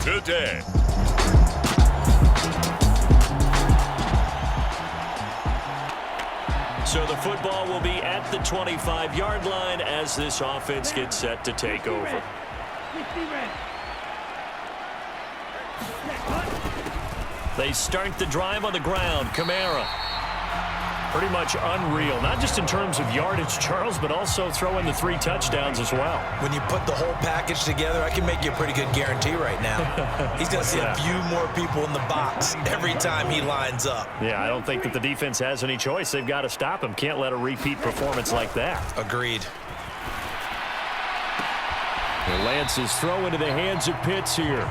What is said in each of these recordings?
today. So the football will be at the 25-yard line as this offense gets set to take over. They start the drive on the ground. Kamara. Pretty much unreal, not just in terms of yardage, Charles, but also throw in the 3 touchdowns as well. When you put the whole package together, I can make you a pretty good guarantee right now. He's going to see a few more people in the box every time he lines up. Yeah, I don't think that the defense has any choice. They've got to stop him. Can't let a repeat performance like that. Agreed. And Lance's throw into the hands of Pitts here.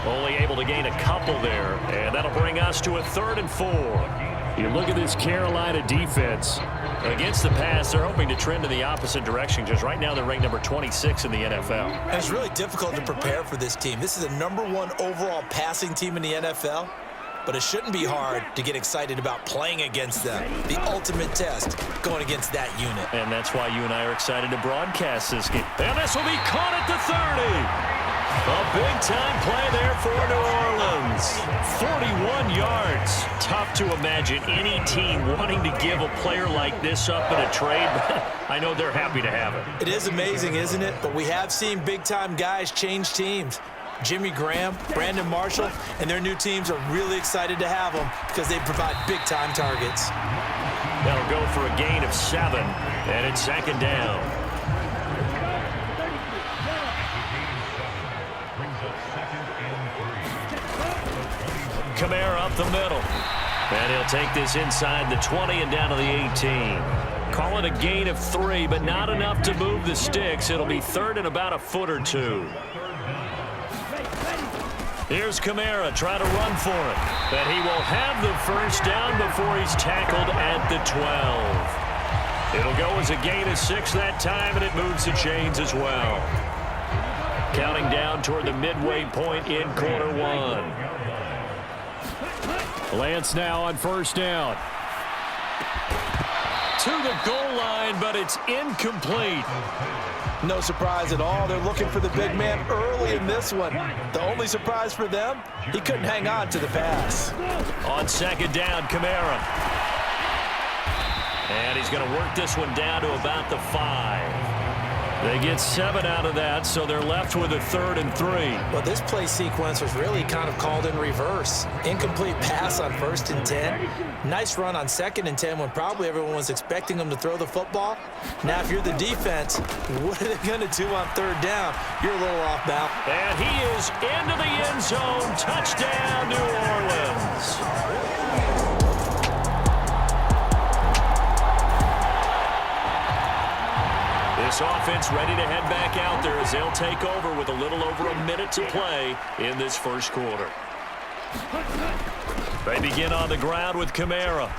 Only able to gain a couple there, and that'll bring us to a 3rd and 4. You look at this Carolina defense. Against the pass, they're hoping to trend in the opposite direction because right now they're ranked number 26 in the NFL. And it's really difficult to prepare for this team. This is a #1 overall passing team in the NFL, but it shouldn't be hard to get excited about playing against them. The ultimate test going against that unit. And that's why you and I are excited to broadcast this game. And this will be caught at the 30. A big-time play there for New Orleans. 41 yards. Tough to imagine any team wanting to give a player like this up in a trade, but I know they're happy to have it. It is amazing, isn't it? But we have seen big-time guys change teams. Jimmy Graham, Brandon Marshall, and their new teams are really excited to have them because they provide big-time targets. That'll go for a gain of 7, and it's 2nd down. Kamara up the middle. And he'll take this inside the 20 and down to the 18. Call it a gain of 3, but not enough to move the sticks. It'll be 3rd and about a foot or 2. Here's Kamara trying to run for it. But he will have the 1st down before he's tackled at the 12. It'll go as a gain of 6 that time, and it moves the chains as well. Counting down toward the midway point in quarter 1. Lance now on 1st down. To the goal line, but it's incomplete. No surprise at all. They're looking for the big man early in this one. The only surprise for them, he couldn't hang on to the pass. On 2nd down, Kamara. And he's going to work this one down to about the 5. They get 7 out of that, so they're left with a 3rd and 3. Well, this play sequence was really kind of called in reverse. Incomplete pass on 1st and 10. Nice run on 2nd and 10 when probably everyone was expecting them to throw the football. Now, if you're the defense, what are they going to do on 3rd down? You're a little off balance. And he is into the end zone. Touchdown, New Orleans. This offense ready to head back out there as they'll take over with a little over a minute to play in this 1st quarter. They begin on the ground with Kamara.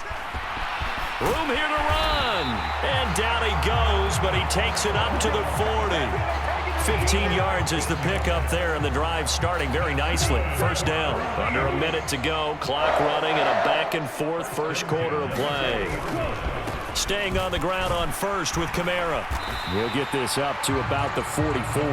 Room here to run. And down he goes, but he takes it up to the 40. 15 yards is the pickup there, and the drive starting very nicely. 1st down. Under a minute to go. Clock running and a back-and-forth 1st quarter of play. Staying on the ground on 1st with Kamara. We'll get this up to about the 44.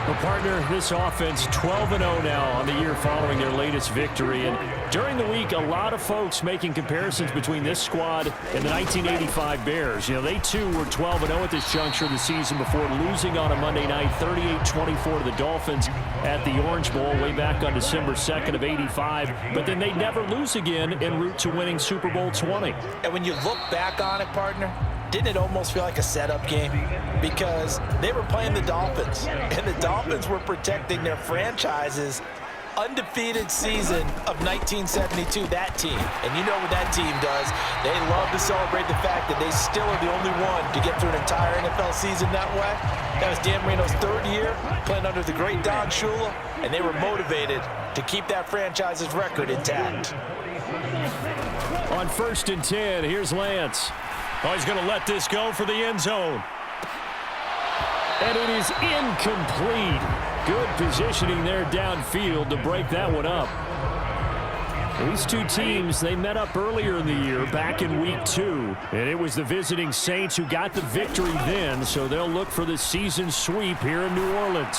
Well, partner, this offense 12-0 now on the year following their latest victory. And during the week, a lot of folks making comparisons between this squad and the 1985 Bears. You know, they too were 12-0 at this juncture of the season before losing on a Monday night 38-24 to the Dolphins at the Orange Bowl way back on December 2nd of 85. But then they never lose again en route to winning Super Bowl 20. And when you look back on it, partner, didn't it almost feel like a setup game? Because they were playing the Dolphins, and the Dolphins were protecting their franchise's undefeated season of 1972, that team. And you know what that team does. They love to celebrate the fact that they still are the only one to get through an entire NFL season that way. That was Dan Marino's 3rd year, playing under the great Don Shula, and they were motivated to keep that franchise's record intact. On 1st and 10, here's Lance. Oh, he's going to let this go for the end zone. And it is incomplete. Good positioning there downfield to break that one up. These two teams, they met up earlier in the year, back in week 2. And it was the visiting Saints who got the victory then, so they'll look for the season sweep here in New Orleans.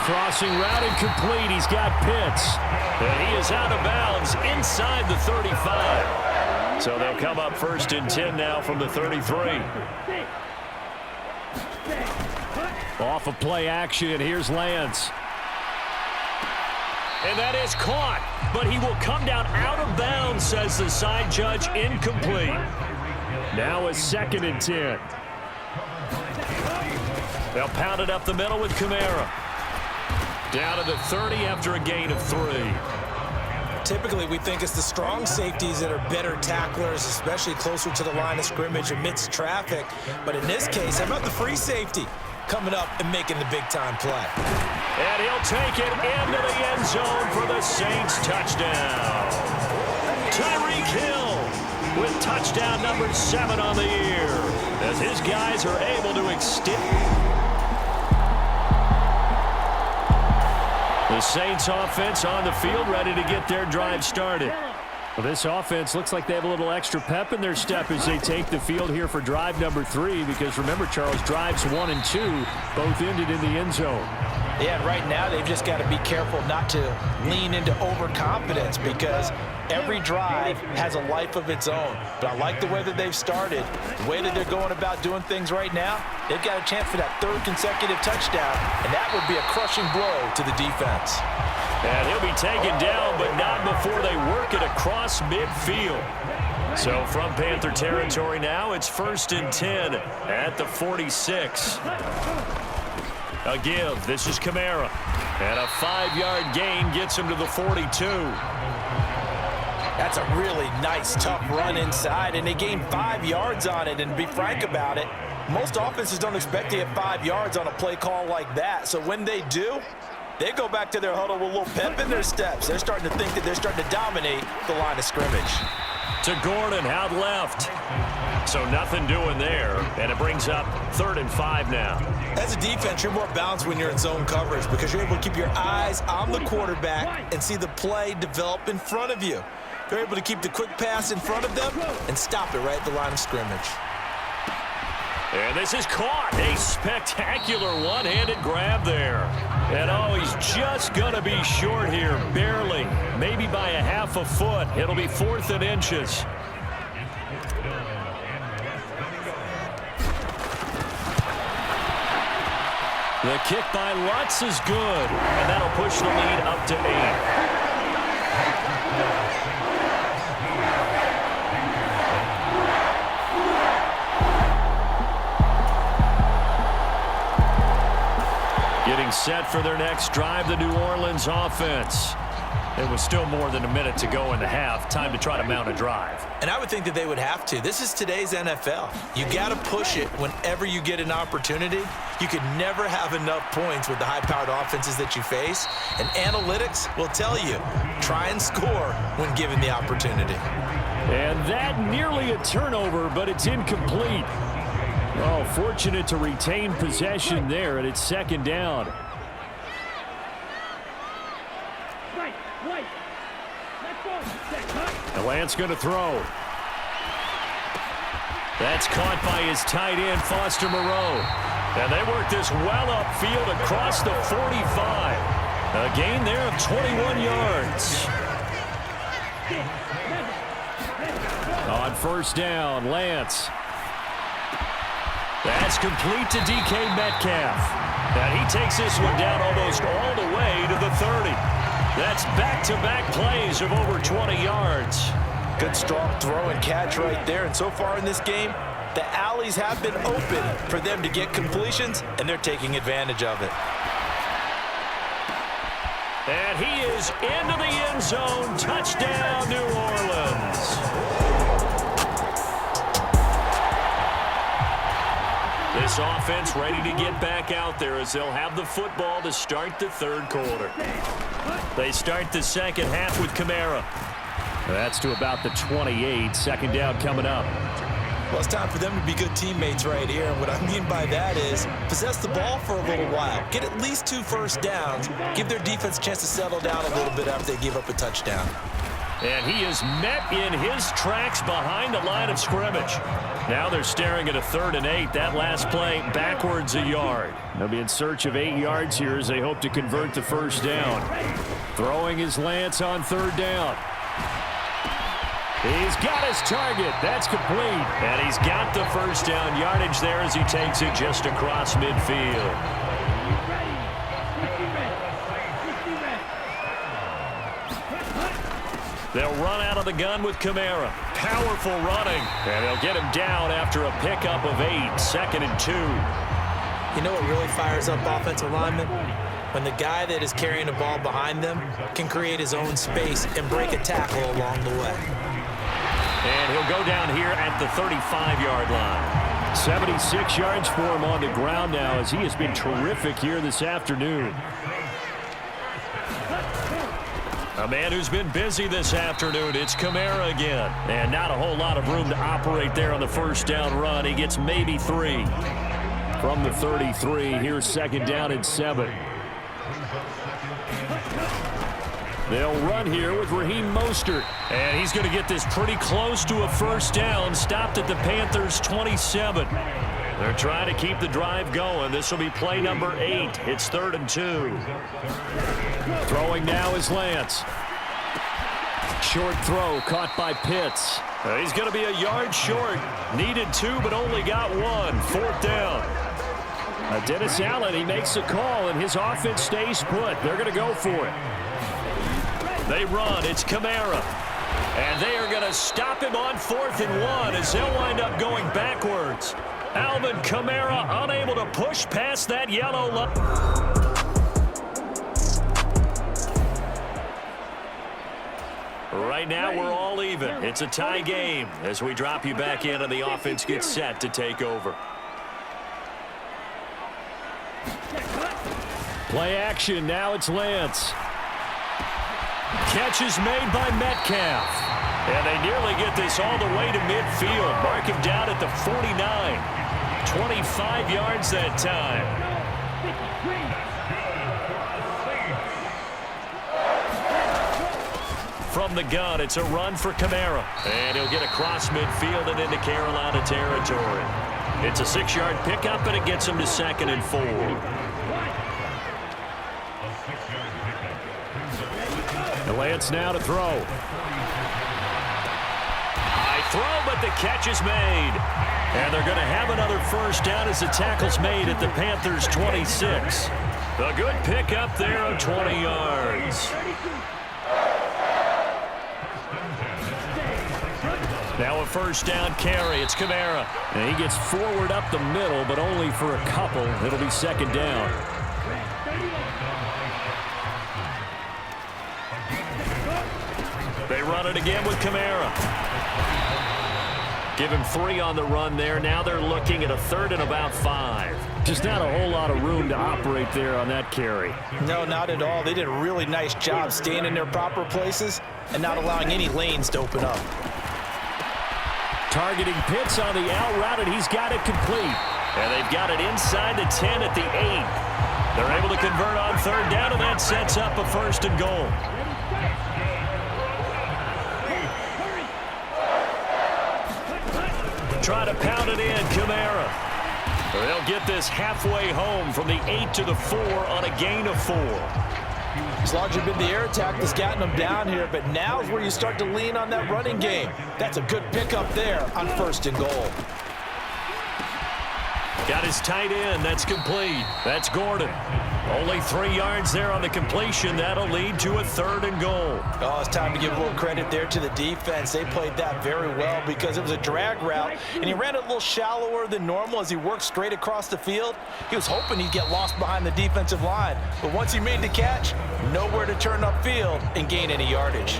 Crossing route incomplete. He's got Pitts. And he is out of bounds inside the 35. So they'll come up 1st and 10 now from the 33. Off of play action, here's Lance. And that is caught, but he will come down out of bounds, says the side judge, incomplete. Now is 2nd and 10. They'll pound it up the middle with Kamara. Down to the 30 after a gain of 3. Typically, we think it's the strong safeties that are better tacklers, especially closer to the line of scrimmage amidst traffic. But in this case, how about the free safety coming up and making the big-time play? And he'll take it into the end zone for the Saints touchdown. Tyreek Hill with touchdown number 7 on the year, as his guys are able to extend. The Saints offense on the field, ready to get their drive started. Well, this offense looks like they have a little extra pep in their step as they take the field here for drive number 3, because remember, Charles, drives 1 and 2 both ended in the end zone. Yeah, and right now they've just got to be careful not to lean into overconfidence, because every drive has a life of its own. But I like the way that they've started, the way that they're going about doing things right now. They've got a chance for that 3rd consecutive touchdown, and that would be a crushing blow to the defense. And he'll be taken down, but not before they work it across midfield. So from Panther territory now, it's 1st and 10 at the 46. A give. This is Kamara. And a 5-yard gain gets him to the 42. That's a really nice, tough run inside, and they gained 5 yards on it. And to be frank about it, most offenses don't expect to get 5 yards on a play call like that. So when they do, they go back to their huddle with a little pep in their steps. They're starting to think that they're starting to dominate the line of scrimmage. To Gordon, out left. So nothing doing there, and it brings up 3rd and 5 now. As a defense, you're more balanced when you're in zone coverage, because you're able to keep your eyes on the quarterback and see the play develop in front of you. They're able to keep the quick pass in front of them and stop it right at the line of scrimmage. And this is caught. A spectacular one-handed grab there. And oh, he's just going to be short here, barely. Maybe by a half a foot. It'll be 4th and inches. The kick by Lutz is good, and that'll push the lead up to 8. Getting set for their next drive, the New Orleans offense. It was still more than a minute to go in the half. Time to try to mount a drive. And I would think that they would have to. This is today's NFL. You got to push it whenever you get an opportunity. You could never have enough points with the high-powered offenses that you face. And analytics will tell you, try and score when given the opportunity. And that nearly a turnover, but it's incomplete. Oh, fortunate to retain possession there, and it's 2nd down. And Lance going to throw. That's caught by his tight end, Foster Moreau. And they work this well upfield across the 45. A gain there of 21 yards. On 1st down, Lance. That's complete to DK Metcalf. And he takes this one down almost all the way to the 30. That's back-to-back plays of over 20 yards. Good strong throw and catch right there. And so far in this game, the alleys have been open for them to get completions, and they're taking advantage of it. And he is into the end zone. Touchdown, New Orleans. This offense ready to get back out there as they'll have the football to start the 3rd quarter. They start the 2nd half with Kamara. That's to about the 28. 2nd down coming up. Well, it's time for them to be good teammates right here. And what I mean by that is possess the ball for a little while. Get at least 2 first downs. Give their defense a chance to settle down a little bit after they give up a touchdown. And he is met in his tracks behind the line of scrimmage. Now they're staring at a 3rd and 8. That last play backwards a yard. They'll be in search of 8 yards here as they hope to convert the first down. Throwing is Lance on 3rd down. He's got his target. That's complete. And he's got the first down yardage there as he takes it just across midfield. They'll run out of the gun with Kamara. Powerful running. And they'll get him down after a pickup of 8. 2nd and 2. You know what really fires up offensive linemen? When the guy that is carrying the ball behind them can create his own space and break a tackle along the way. And he'll go down here at the 35-yard line. 76 yards for him on the ground now as he has been terrific here this afternoon. A man who's been busy this afternoon, it's Kamara again. And not a whole lot of room to operate there on the first down run. He gets maybe 3. From the 33, here's 2nd down and 7. They'll run here with Raheem Mostert. And he's going to get this pretty close to a first down. Stopped at the Panthers' 27. They're trying to keep the drive going. This will be play number 8. It's 3rd and 2. Throwing now is Lance. Short throw caught by Pitts. He's going to be a yard short. Needed 2, but only got 1. 4th down. Dennis Allen, he makes a call, and his offense stays put. They're going to go for it. They run. It's Kamara. And they are going to stop him on 4th and 1 as they'll wind up going backwards. Alvin Kamara unable to push past that yellow line. Right now we're all even. It's a tie game as we drop you back in and the offense gets set to take over. Play action. Now it's Lance. Catch is made by Metcalf. And they nearly get this all the way to midfield. Mark him down at the 49. 25 yards that time. From the gun, it's a run for Kamara. And he'll get across midfield and into Carolina territory. It's a 6-yard pickup, and it gets him to 2nd and 4. And Lance now to throw. High throw, but the catch is made. And they're going to have another first down as the tackle's made at the Panthers' 26. A good pickup there of 20 yards. Now a first down carry. It's Kamara. And he gets forward up the middle, but only for a couple. It'll be 2nd down. They run it again with Kamara. Give him 3 on the run there. Now they're looking at a 3rd and about 5. Just not a whole lot of room to operate there on that carry. No, not at all. They did a really nice job staying in their proper places and not allowing any lanes to open up. Targeting Pitts on the out route, and he's got it complete. And they've got it inside the 10 at the 8. They're able to convert on 3rd down, and that sets up a 1st and goal. Try to pound it in, Kamara. They'll get this halfway home from the 8 to the 4 on a gain of 4. It's largely been the air attack that's gotten them down here, but now is where you start to lean on that running game. That's a good pickup there on 1st and goal. Got his tight end. That's complete. That's Gordon. Only 3 yards there on the completion. That'll lead to a 3rd and goal. Oh, it's time to give a little credit there to the defense. They played that very well because it was a drag route, and he ran it a little shallower than normal as he worked straight across the field. He was hoping he'd get lost behind the defensive line, but once he made the catch, nowhere to turn upfield and gain any yardage.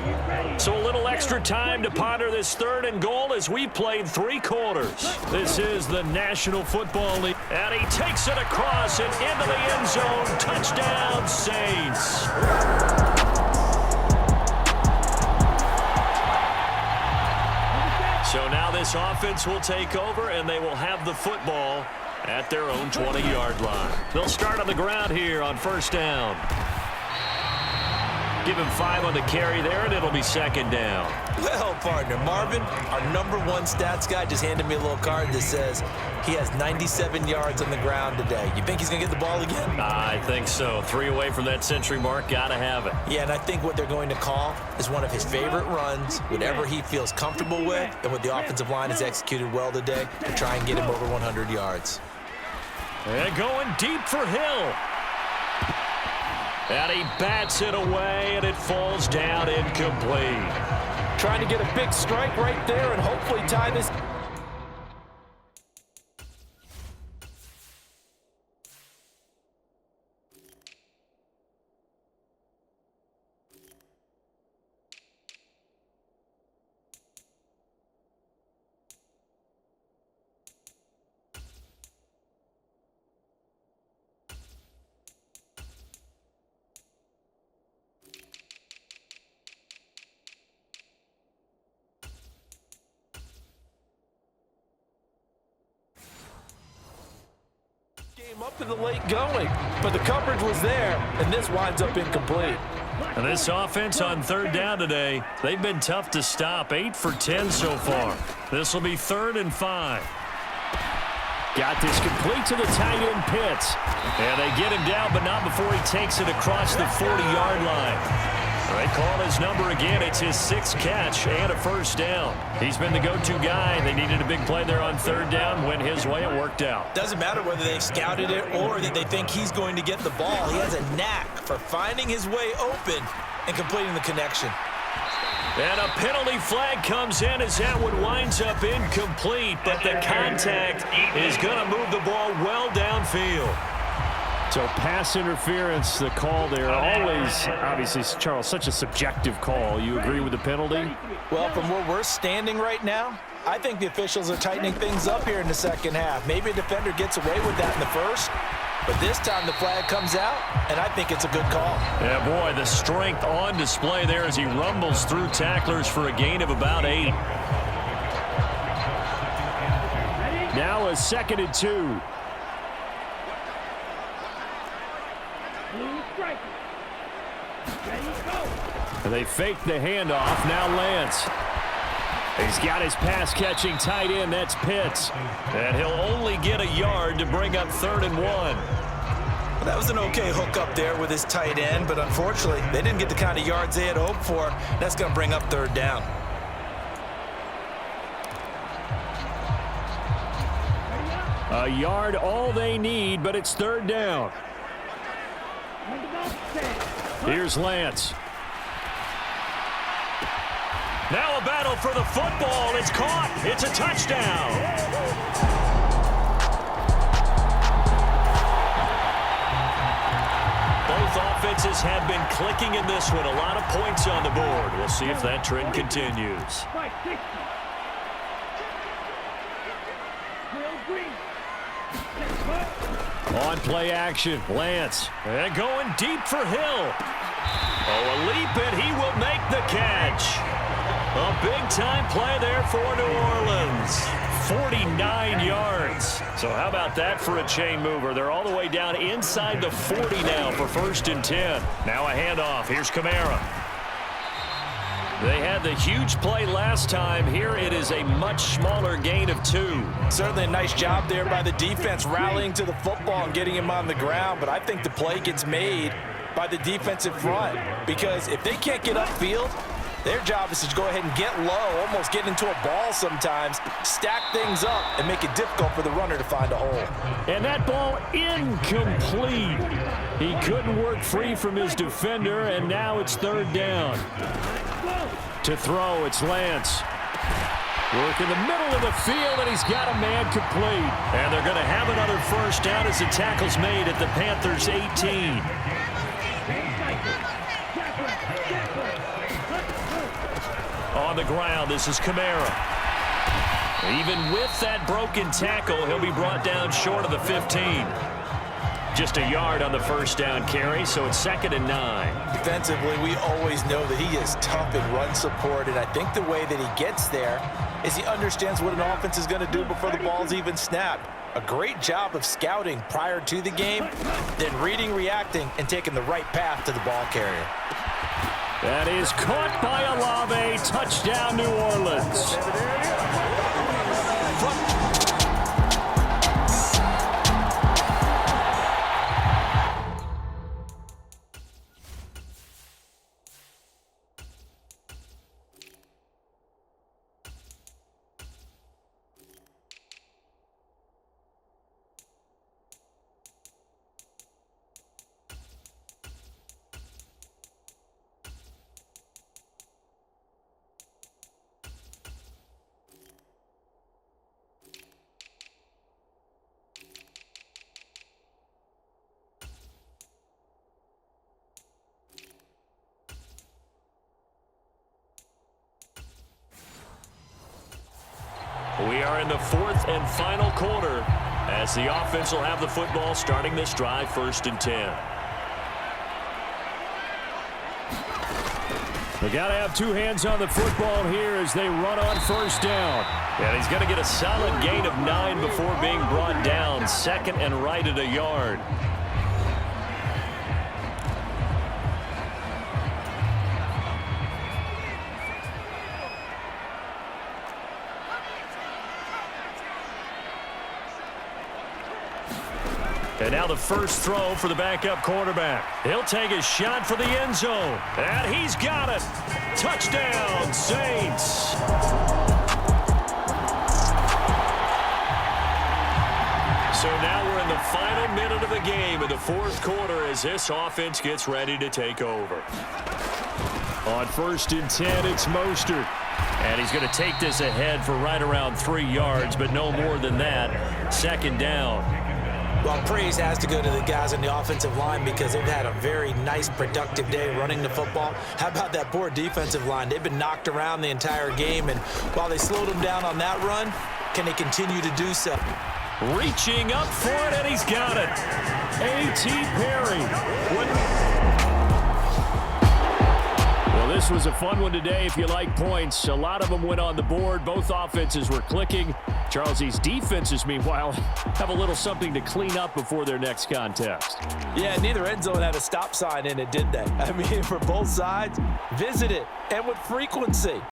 So a little extra time to ponder this 3rd and goal as we played 3 quarters. This is the National Football League, and he takes it across and into the end zone. Touchdown, Saints. So now this offense will take over, and they will have the football at their own 20-yard line. They'll start on the ground here on 1st down. Give him 5 on the carry there, and it'll be second down. Well, partner, Marvin, our #1 stats guy, just handed me a little card that says he has 97 yards on the ground today. You think he's going to get the ball again? I think so. 3 away from that century mark. Got to have it. Yeah, and I think what they're going to call is one of his favorite runs, whatever he feels comfortable with, and what the offensive line has executed well today to try and get him over 100 yards. And going deep for Hill. And he bats it away, and it falls down incomplete. Trying to get a big strike right there and hopefully tie this. Up in the late going, but the coverage was there, and this winds up incomplete. And this offense on 3rd down today, they've been tough to stop. 8 for 10 so far. This will be 3rd and 5. Got this complete to the tight end Pitts. And they get him down, but not before he takes it across the 40-yard line. They call his number again. It's his 6th catch and a 1st down. He's been the go-to guy. They needed a big play there on 3rd down. Went his way. It worked out. Doesn't matter whether they scouted it or that they think he's going to get the ball. He has a knack for finding his way open and completing the connection. And a penalty flag comes in as that one winds up incomplete, but the contact is going to move the ball well downfield. So pass interference, the call there, always, obviously, Charles, such a subjective call. You agree with the penalty? Well, from where we're standing right now, I think the officials are tightening things up here in the second half. Maybe a defender gets away with that in the first, but this time the flag comes out, and I think it's a good call. Yeah, boy, the strength on display there as he rumbles through tacklers for a gain of about 8. Now a 2nd and 2. And they fake the handoff. Now Lance. He's got his pass-catching tight end. That's Pitts. And he'll only get a yard to bring up 3rd and 1. Well, that was an okay hook up there with his tight end, but unfortunately, they didn't get the kind of yards they had hoped for. That's going to bring up 3rd down. A yard all they need, but it's 3rd down. Here's Lance. Now a battle for the football. It's caught. It's a touchdown. Both offenses have been clicking in this one. A lot of points on the board. We'll see if that trend continues. On play action, Lance. And going deep for Hill. Oh, a leap, and he will make the catch. A big-time play there for New Orleans. 49 yards. So how about that for a chain mover? They're all the way down inside the 40 now for 1st and 10. Now a handoff. Here's Kamara. They had the huge play last time. Here it is a much smaller gain of 2. Certainly a nice job there by the defense rallying to the football and getting him on the ground, but I think the play gets made by the defensive front because if they can't get upfield, their job is to go ahead and get low, almost get into a ball sometimes, stack things up, and make it difficult for the runner to find a hole. And that ball incomplete. He couldn't work free from his defender, and now it's 3rd down. To throw, it's Lance. Work in the middle of the field, and he's got a man complete. And they're going to have another 1st down as the tackle's made at the Panthers' 18. On the ground, this is Kamara. Even with that broken tackle, he'll be brought down short of the 15. Just a yard on the 1st down carry, so it's 2nd and 9. Defensively, we always know that he is tough in run support, and I think the way that he gets there is he understands what an offense is going to do before the ball's even snapped. A great job of scouting prior to the game, then reading, reacting, and taking the right path to the ball carrier. That is caught by Olave. Touchdown, New Orleans. We are in the fourth and final quarter as the offense will have the football starting this drive, 1st and 10. They got to have two hands on the football here as they run on 1st down. And he's going to get a solid gain of 9 before being brought down. 2nd and right at a yard. And now the first throw for the backup quarterback. He'll take a shot for the end zone. And he's got it. Touchdown, Saints. So now we're in the final minute of the game in the 4th quarter as this offense gets ready to take over. On 1st and 10, it's Mostert. And he's going to take this ahead for right around 3 yards, but no more than that. 2nd down. Well, praise has to go to the guys on the offensive line because they've had a very nice, productive day running the football. How about that poor defensive line? They've been knocked around the entire game, and while they slowed them down on that run, can they continue to do so? Reaching up for it, and he's got it. A.T. Perry. Well, this was a fun one today if you like points. A lot of them went on the board. Both offenses were clicking. Charles, these defenses, meanwhile, have a little something to clean up before their next contest. Yeah, neither end zone had a stop sign in it, did they? I mean, for both sides, visit it, and with frequency.